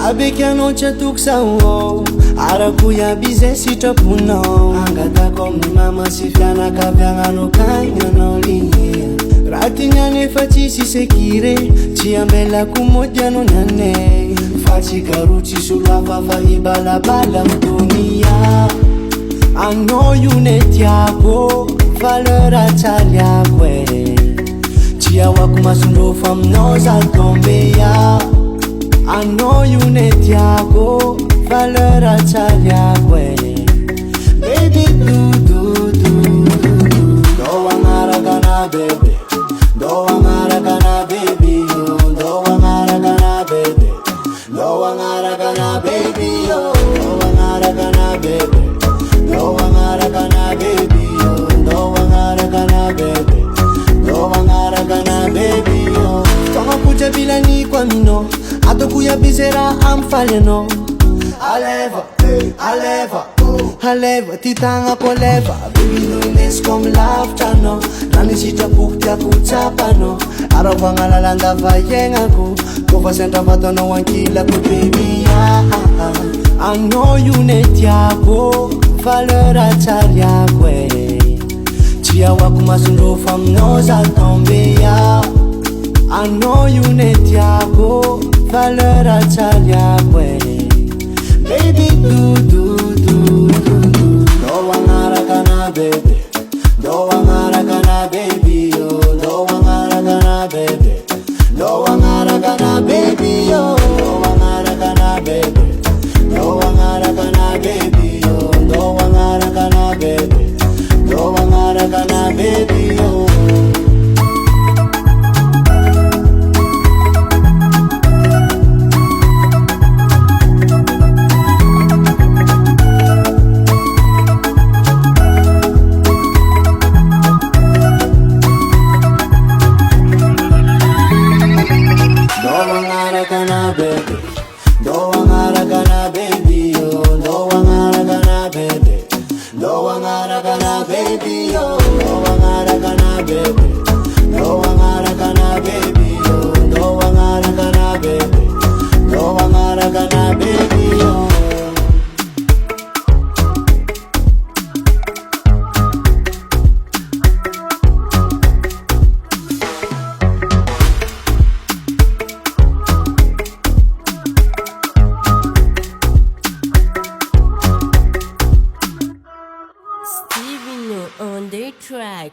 abekianao tsy atokozao arako iaby izay sitraponao angatako amin'ny mama sy fianakaviagnanao kagnanao linia raha tignany efa tsisy sekire tsy amelako modianao nanay fa tsy garo tsisy olo hafa fa hibalabala mitonia anao io ne tiako valeur tsariako tsy ahoako masondro fa aminao za tombea anao io ne tiako valeur tsariako baby ndo agnaraka na bebe ndo agnaraka na baby ndo agnaraka na bebe ndo agnaraka na baby ndo agnaraka na bebe ndo agnaraka na baby ndo agnaraka na bebe ndo agnaraka na baby tamakuja bila ni kwa mino atoko iaby zay raha amfaly anao aleva aleva aleva ty tagnako aleva bebinonesiko amy lavitra anao na ny sitrapoko tiako tsapanao aravagna lalandavaiaignako kofa sendravatanao ankilako baby anao io ne tiako valeur tsariako tsy ahoako masondro fa aminao za tombea anao io ne tiako valeur tsariako baby ndo agnaraka na bebe ndo agnaraka na baby ndo agnaraka na bebe ndo agnaraka na baby ndo agnaraka na bebe ndo agnaraka na baby ndo agnaraka na bebe ndo agnaraka na baby ndo agnaraka na baby ndo agnaraka na bebe ndo agnaraka na baby ndo agnaraka na bebe ndo agnaraka na baby ndo agnaraka na bebe ndo agnaraka na baby Stevino on the track.